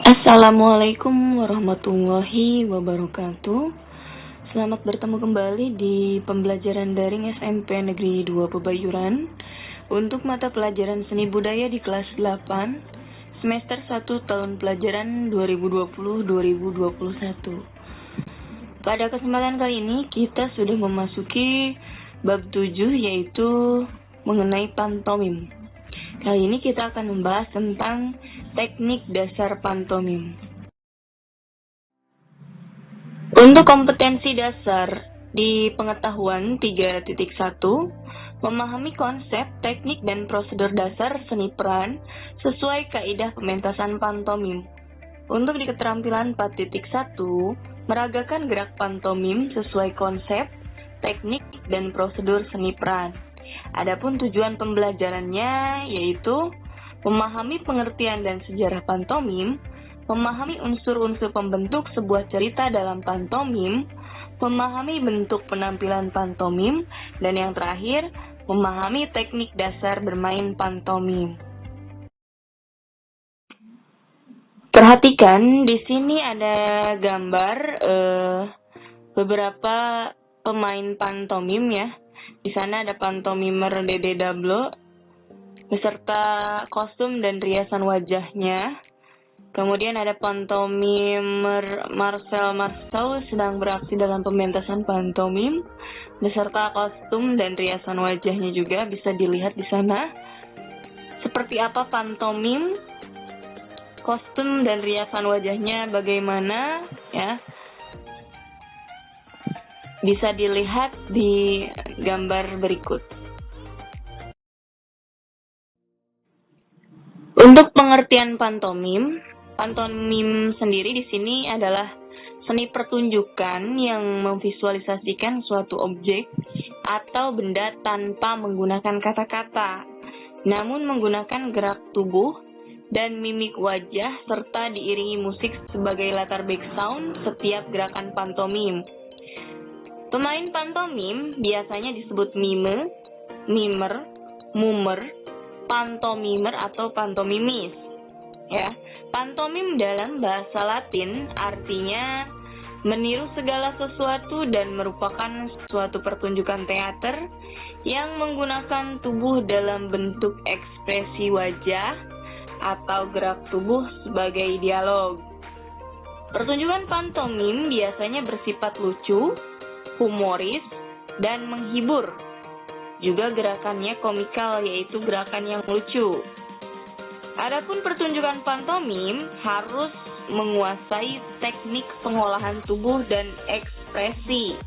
Assalamualaikum warahmatullahi wabarakatuh. Selamat bertemu kembali di pembelajaran daring SMP Negeri 2 Pebayuran untuk mata pelajaran seni budaya di kelas 8 semester 1 tahun pelajaran 2020-2021. Pada kesempatan kali ini kita sudah memasuki bab 7 yaitu mengenai pantomim. Kali ini kita akan membahas tentang teknik dasar pantomim. Untuk kompetensi dasar di pengetahuan 3.1, memahami konsep, teknik, dan prosedur dasar seni peran sesuai kaidah pementasan pantomim. Untuk di keterampilan 4.1, meragakan gerak pantomim sesuai konsep, teknik, dan prosedur seni peran. Adapun tujuan pembelajarannya yaitu memahami pengertian dan sejarah pantomim, memahami unsur-unsur pembentuk sebuah cerita dalam pantomim, memahami bentuk penampilan pantomim, dan yang terakhir, memahami teknik dasar bermain pantomim. Perhatikan, di sini ada gambar beberapa pemain pantomim ya. Di sana ada pantomimer Dede Dablo beserta kostum dan riasan wajahnya. Kemudian ada pantomimer Marcel Marceau sedang beraksi dalam pementasan pantomim beserta kostum dan riasan wajahnya juga bisa dilihat di sana. Seperti apa pantomim, kostum dan riasan wajahnya bagaimana ya? Bisa dilihat di gambar berikut. Untuk pengertian pantomim, pantomim sendiri di sini adalah seni pertunjukan yang memvisualisasikan suatu objek atau benda tanpa menggunakan kata-kata, namun menggunakan gerak tubuh dan mimik wajah serta diiringi musik sebagai latar background setiap gerakan pantomim. Pemain pantomim biasanya disebut mime, mimer, mumer, pantomimer atau pantomimis. Ya, pantomim dalam bahasa Latin artinya meniru segala sesuatu dan merupakan suatu pertunjukan teater yang menggunakan tubuh dalam bentuk ekspresi wajah atau gerak tubuh sebagai dialog. Pertunjukan pantomim biasanya bersifat lucu, humoris, dan menghibur. Juga gerakannya komikal, yaitu gerakan yang lucu. Adapun pertunjukan pantomim harus menguasai teknik pengolahan tubuh dan ekspresi,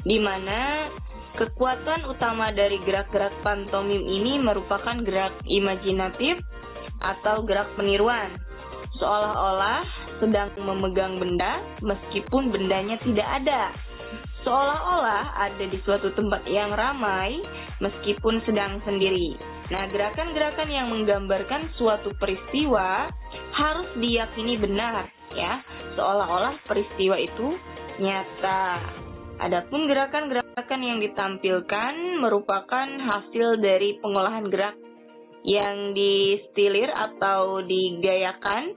di mana kekuatan utama dari gerak-gerak pantomim ini merupakan gerak imajinatif atau gerak peniruan, seolah-olah sedang memegang benda meskipun bendanya tidak ada. Seolah-olah ada di suatu tempat yang ramai meskipun sedang sendiri. Nah, gerakan-gerakan yang menggambarkan suatu peristiwa harus diyakini benar, ya, seolah-olah peristiwa itu nyata. Adapun gerakan-gerakan yang ditampilkan merupakan hasil dari pengolahan gerak yang distilir atau digayakan,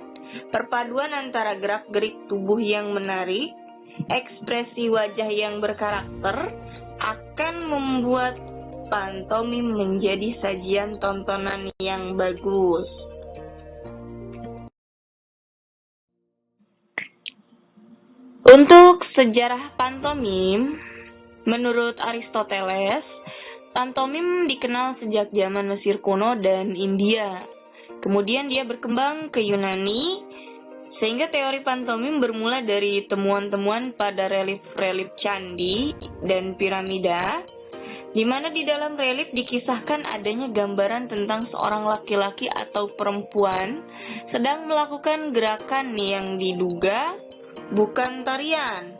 perpaduan antara gerak-gerik tubuh yang menarik, ekspresi wajah yang berkarakter akan membuat pantomim menjadi sajian tontonan yang bagus. Untuk sejarah pantomim, menurut Aristoteles, pantomim dikenal sejak zaman Mesir kuno dan India. Kemudian dia berkembang ke Yunani, sehingga teori pantomim bermula dari temuan-temuan pada relief-relief candi dan piramida, di mana di dalam relief dikisahkan adanya gambaran tentang seorang laki-laki atau perempuan sedang melakukan gerakan yang diduga bukan tarian.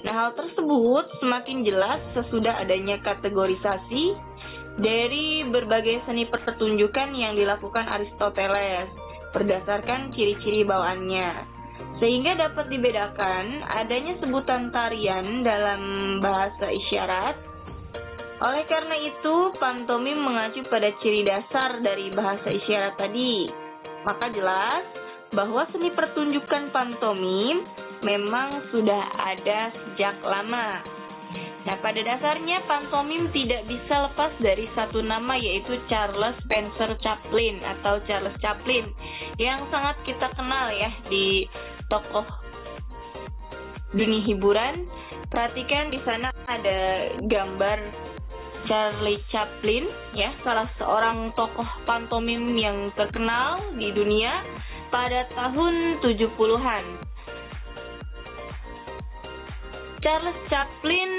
Nah, hal tersebut semakin jelas sesudah adanya kategorisasi dari berbagai seni pertunjukan yang dilakukan Aristoteles berdasarkan ciri-ciri bawaannya, sehingga dapat dibedakan adanya sebutan tarian dalam bahasa isyarat. Oleh karena itu, pantomim mengacu pada ciri dasar dari bahasa isyarat tadi. Maka jelas, bahwa seni pertunjukan pantomim memang sudah ada sejak lama. Nah, pada dasarnya pantomim tidak bisa lepas dari satu nama, yaitu Charles Spencer Chaplin atau Charles Chaplin, yang sangat kita kenal ya di tokoh dunia hiburan. Perhatikan di sana ada gambar Charlie Chaplin ya, salah seorang tokoh pantomim yang terkenal di dunia pada tahun 70-an. Charles Chaplin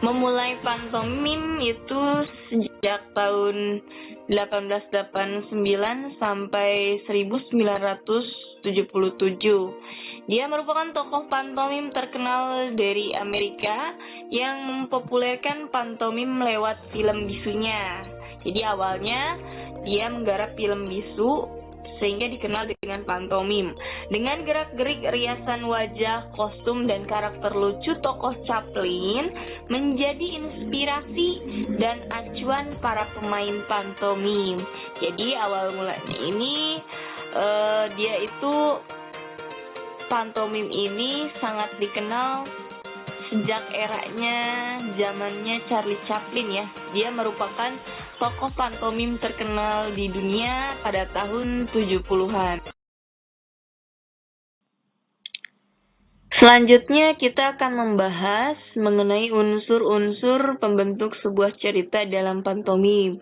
memulai pantomim itu sejak tahun 1889 sampai 1977. Dia merupakan tokoh pantomim terkenal dari Amerika yang mempopulerkan pantomim lewat film bisunya. Jadi awalnya dia menggarap film bisu sehingga dikenal dengan pantomim. Dengan gerak-gerik riasan wajah, kostum, dan karakter lucu, tokoh Chaplin menjadi inspirasi dan acuan para pemain pantomim. Jadi awal mulanya ini pantomim ini sangat dikenal sejak zamannya Charlie Chaplin ya. Dia merupakan tokoh pantomim terkenal di dunia pada tahun 70-an. Selanjutnya kita akan membahas mengenai unsur-unsur pembentuk sebuah cerita dalam pantomim.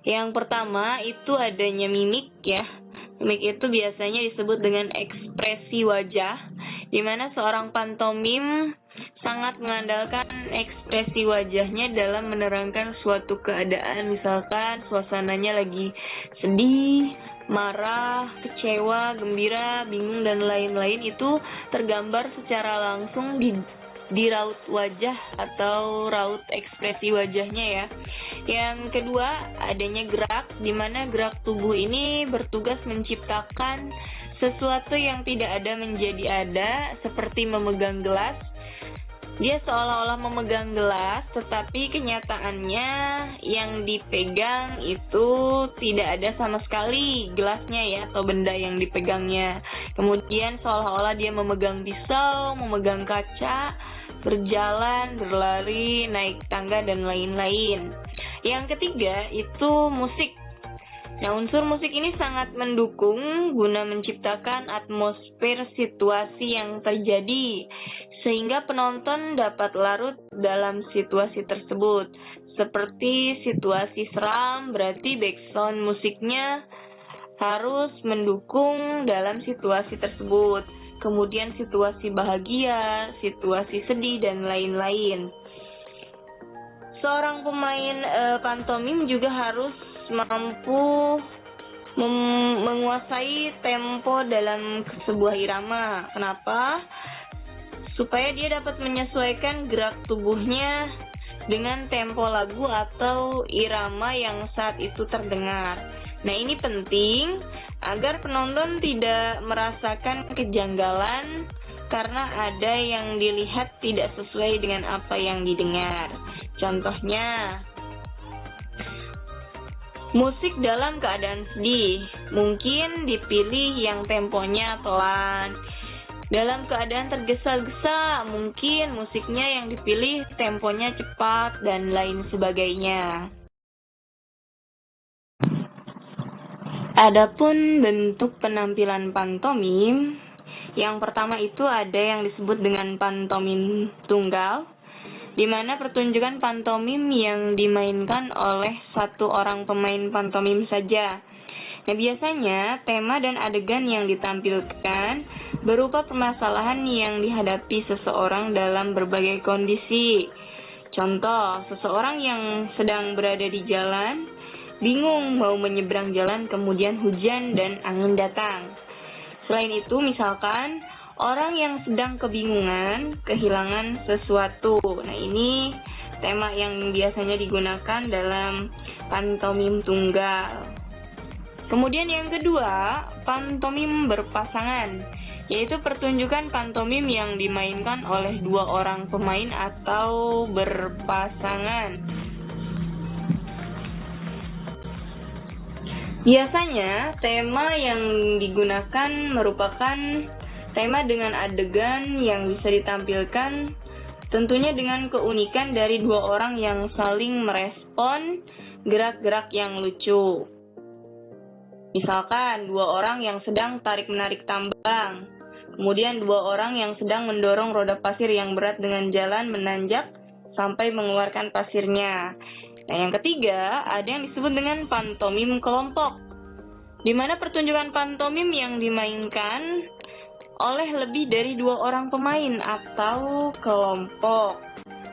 Yang pertama itu adanya mimik ya. Mimik itu biasanya disebut dengan ekspresi wajah, di mana seorang pantomim sangat mengandalkan ekspresi wajahnya dalam menerangkan suatu keadaan. Misalkan suasananya lagi sedih, marah, kecewa, gembira, bingung, dan lain-lain, itu tergambar secara langsung di raut wajah atau raut ekspresi wajahnya ya. Yang kedua, adanya gerak, di mana gerak tubuh ini bertugas menciptakan sesuatu yang tidak ada menjadi ada, seperti memegang gelas. Dia seolah-olah memegang gelas, tetapi kenyataannya yang dipegang itu tidak ada sama sekali gelasnya ya, atau benda yang dipegangnya. Kemudian seolah-olah dia memegang pisau, memegang kaca, berjalan, berlari, naik tangga, dan lain-lain. Yang ketiga itu musik. Nah, unsur musik ini sangat mendukung guna menciptakan atmosfer situasi yang terjadi, sehingga penonton dapat larut dalam situasi tersebut. Seperti situasi seram, berarti background musiknya harus mendukung dalam situasi tersebut. Kemudian situasi bahagia, situasi sedih, dan lain-lain. Seorang pemain pantomim juga harus mampu menguasai tempo dalam sebuah irama. Kenapa? Supaya dia dapat menyesuaikan gerak tubuhnya dengan tempo lagu atau irama yang saat itu terdengar. Nah, ini penting agar penonton tidak merasakan kejanggalan karena ada yang dilihat tidak sesuai dengan apa yang didengar. Contohnya, musik dalam keadaan sedih mungkin dipilih yang temponya pelan. Dalam keadaan tergesa-gesa mungkin musiknya yang dipilih temponya cepat, dan lain sebagainya. Adapun bentuk penampilan pantomim, yang pertama itu ada yang disebut dengan pantomim tunggal, di mana pertunjukan pantomim yang dimainkan oleh satu orang pemain pantomim saja. Nah, biasanya tema dan adegan yang ditampilkan berupa permasalahan yang dihadapi seseorang dalam berbagai kondisi. Contoh, seseorang yang sedang berada di jalan, bingung mau menyeberang jalan, kemudian hujan dan angin datang. Selain itu, misalkan orang yang sedang kebingungan, kehilangan sesuatu. Nah, ini tema yang biasanya digunakan dalam pantomim tunggal. Kemudian yang kedua, pantomim berpasangan, yaitu pertunjukan pantomim yang dimainkan oleh dua orang pemain atau berpasangan. Biasanya tema yang digunakan merupakan tema dengan adegan yang bisa ditampilkan tentunya dengan keunikan dari dua orang yang saling merespon gerak-gerak yang lucu. Misalkan dua orang yang sedang tarik-menarik tambang, kemudian dua orang yang sedang mendorong roda pasir yang berat dengan jalan menanjak sampai mengeluarkan pasirnya. Nah, yang ketiga, ada yang disebut dengan pantomim kelompok, di mana pertunjukan pantomim yang dimainkan oleh lebih dari dua orang pemain atau kelompok.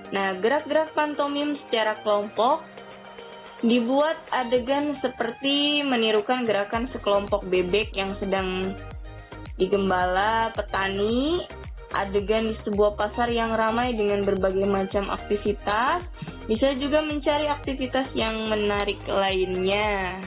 Nah, gerak-gerak pantomim secara kelompok dibuat adegan seperti menirukan gerakan sekelompok bebek yang sedang digembala petani, adegan di sebuah pasar yang ramai dengan berbagai macam aktivitas, bisa juga mencari aktivitas yang menarik lainnya.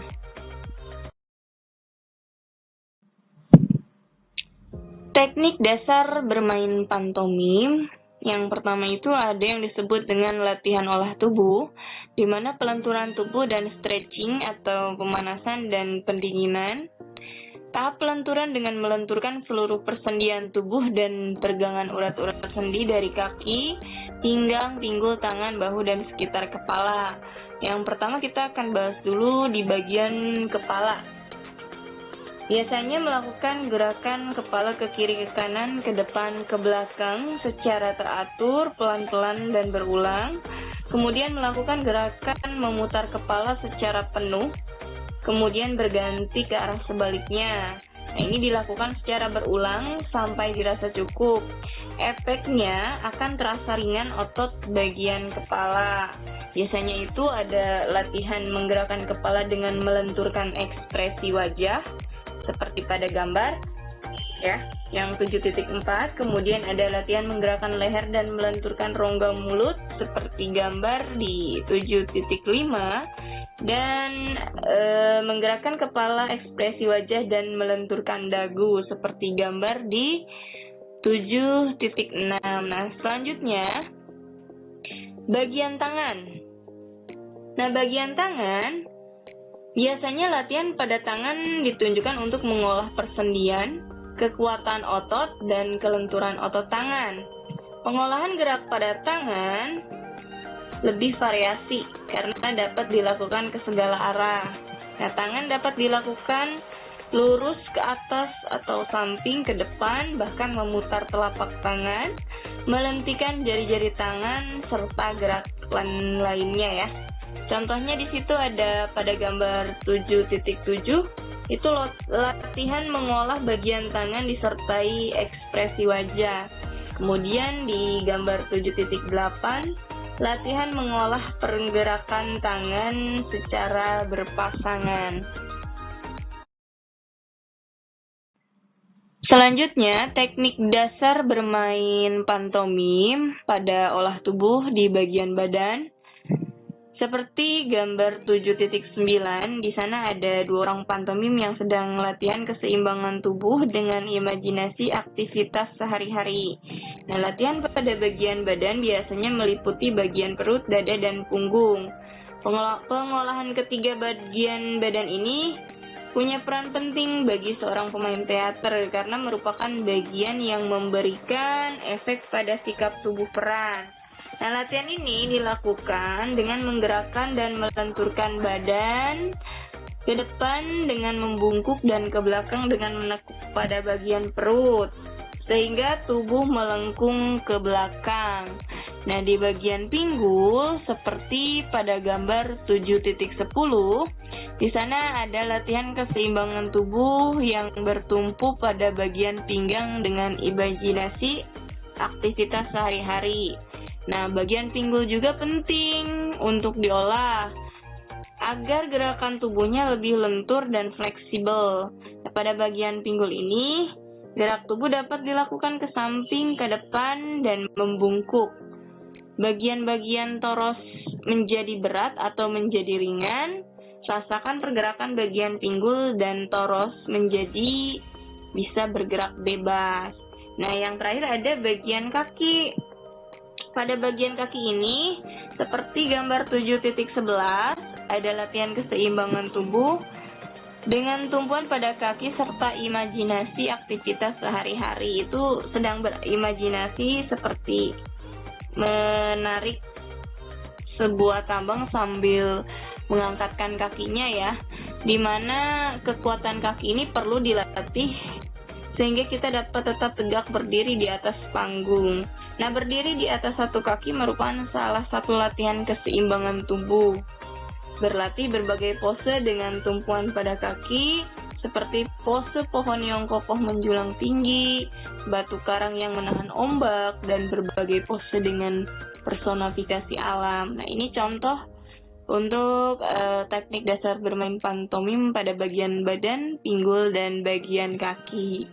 Teknik dasar bermain pantomim, yang pertama itu ada yang disebut dengan latihan olah tubuh, di mana pelenturan tubuh dan stretching atau pemanasan dan pendinginan. Tahap pelenturan dengan melenturkan seluruh persendian tubuh dan pergangan urat-urat sendi dari kaki, pinggang, pinggul, tangan, bahu, dan sekitar kepala. Yang pertama kita akan bahas dulu di bagian kepala. Biasanya melakukan gerakan kepala ke kiri, ke kanan, ke depan, ke belakang secara teratur, pelan-pelan, dan berulang. Kemudian melakukan gerakan memutar kepala secara penuh, kemudian berganti ke arah sebaliknya. Nah, ini dilakukan secara berulang sampai dirasa cukup. Efeknya akan terasa ringan otot bagian kepala. Biasanya itu ada latihan menggerakkan kepala dengan melenturkan ekspresi wajah, seperti pada gambar, ya, yang 7.4. Kemudian ada latihan menggerakkan leher dan melenturkan rongga mulut, seperti gambar di 7.5. Dan menggerakkan kepala, ekspresi wajah, dan melenturkan dagu seperti gambar di 7.6. Nah, selanjutnya bagian tangan. Nah, bagian tangan biasanya latihan pada tangan ditunjukkan untuk mengolah persendian, kekuatan otot, dan kelenturan otot tangan. Pengolahan gerak pada tangan lebih variasi karena dapat dilakukan ke segala arah. Nah, tangan dapat dilakukan lurus ke atas atau samping ke depan, bahkan memutar telapak tangan, melentikan jari-jari tangan, serta gerakan lainnya ya. Contohnya di situ ada pada gambar 7.7, itu latihan mengolah bagian tangan disertai ekspresi wajah. Kemudian di gambar 7.8, latihan mengolah pergerakan tangan secara berpasangan. Selanjutnya, teknik dasar bermain pantomim pada olah tubuh di bagian badan. Seperti gambar 7.9, di sana ada dua orang pantomim yang sedang latihan keseimbangan tubuh dengan imajinasi aktivitas sehari-hari. Nah, latihan pada bagian badan biasanya meliputi bagian perut, dada, dan punggung. Pengolahan ketiga bagian badan ini punya peran penting bagi seorang pemain teater karena merupakan bagian yang memberikan efek pada sikap tubuh peran. Nah, latihan ini dilakukan dengan menggerakkan dan melenturkan badan ke depan dengan membungkuk dan ke belakang dengan menekuk pada bagian perut, sehingga tubuh melengkung ke belakang. Nah, di bagian pinggul, seperti pada gambar 7.10, di sana ada latihan keseimbangan tubuh yang bertumpu pada bagian pinggang dengan imajinasi aktivitas sehari-hari. Nah, bagian pinggul juga penting untuk diolah agar gerakan tubuhnya lebih lentur dan fleksibel. Nah, pada bagian pinggul ini, gerak tubuh dapat dilakukan ke samping, ke depan, dan membungkuk. Bagian-bagian toros menjadi berat atau menjadi ringan, rasakan pergerakan bagian pinggul dan toros menjadi bisa bergerak bebas. Nah, yang terakhir ada bagian kaki. Pada bagian kaki ini, seperti gambar 7.11, ada latihan keseimbangan tubuh Dengan tumpuan pada kaki serta imajinasi aktivitas sehari-hari, itu sedang berimajinasi seperti menarik sebuah tambang sambil mengangkatkan kakinya ya, dimana kekuatan kaki ini perlu dilatih sehingga kita dapat tetap tegak berdiri di atas panggung. Nah, berdiri di atas satu kaki merupakan salah satu latihan keseimbangan tubuh. Berlatih berbagai pose dengan tumpuan pada kaki, seperti pose pohon yang kokoh menjulang tinggi, batu karang yang menahan ombak, dan berbagai pose dengan personifikasi alam. Nah, ini contoh untuk teknik dasar bermain pantomim pada bagian badan, pinggul, dan bagian kaki.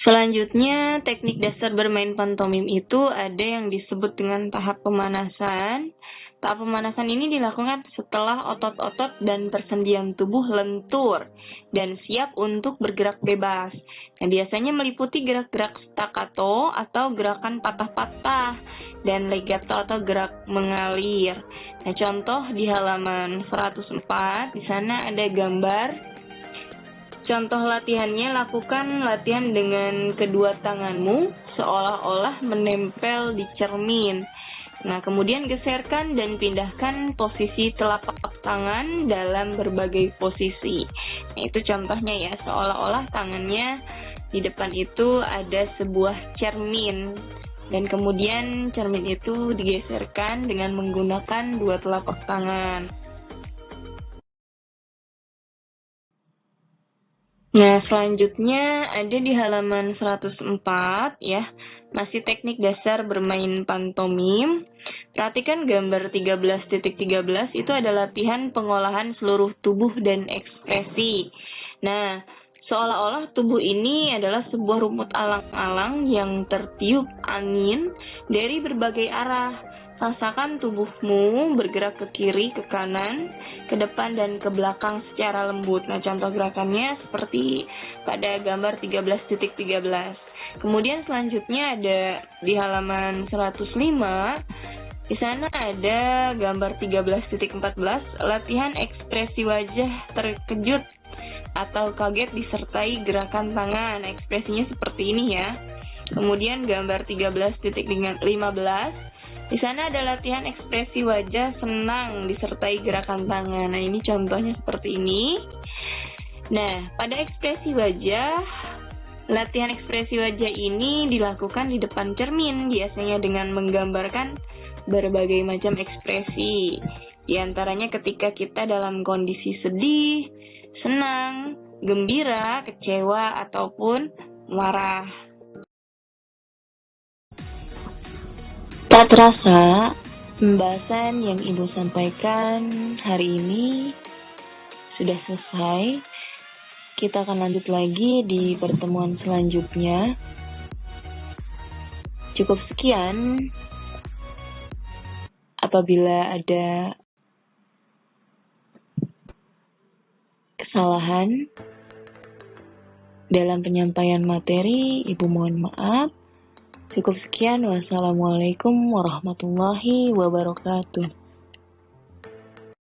Selanjutnya, teknik dasar bermain pantomim itu ada yang disebut dengan tahap pemanasan. Tahap pemanasan ini dilakukan setelah otot-otot dan persendian tubuh lentur dan siap untuk bergerak bebas. Nah, biasanya meliputi gerak-gerak staccato atau gerakan patah-patah dan legato atau gerak mengalir. Nah, contoh di halaman 104, di sana ada gambar. Contoh latihannya, lakukan latihan dengan kedua tanganmu seolah-olah menempel di cermin. Nah, kemudian geserkan dan pindahkan posisi telapak tangan dalam berbagai posisi. Nah, itu contohnya ya, seolah-olah tangannya di depan itu ada sebuah cermin. Dan kemudian cermin itu digeserkan dengan menggunakan dua telapak tangan. Nah, selanjutnya ada di halaman 104 ya, masih teknik dasar bermain pantomim. Perhatikan gambar 13.13 itu adalah latihan pengolahan seluruh tubuh dan ekspresi. Nah, seolah-olah tubuh ini adalah sebuah rumput alang-alang yang tertiup angin dari berbagai arah. Rasakan tubuhmu bergerak ke kiri, ke kanan, ke depan, dan ke belakang secara lembut. Nah, contoh gerakannya seperti pada gambar 13.13. Kemudian selanjutnya ada di halaman 105. Di sana ada gambar 13.14, latihan ekspresi wajah terkejut atau kaget disertai gerakan tangan. Ekspresinya seperti ini ya. Kemudian gambar 13.15, di sana ada latihan ekspresi wajah senang disertai gerakan tangan. Nah, ini contohnya seperti ini. Nah, pada ekspresi wajah, latihan ekspresi wajah ini dilakukan di depan cermin, biasanya dengan menggambarkan berbagai macam ekspresi. Di antaranya ketika kita dalam kondisi sedih, senang, gembira, kecewa, ataupun marah. Tak terasa, pembahasan yang Ibu sampaikan hari ini sudah selesai. Kita akan lanjut lagi di pertemuan selanjutnya. Cukup sekian. Apabila ada kesalahan dalam penyampaian materi, Ibu mohon maaf. Cukup sekian. Wassalamualaikum warahmatullahi wabarakatuh.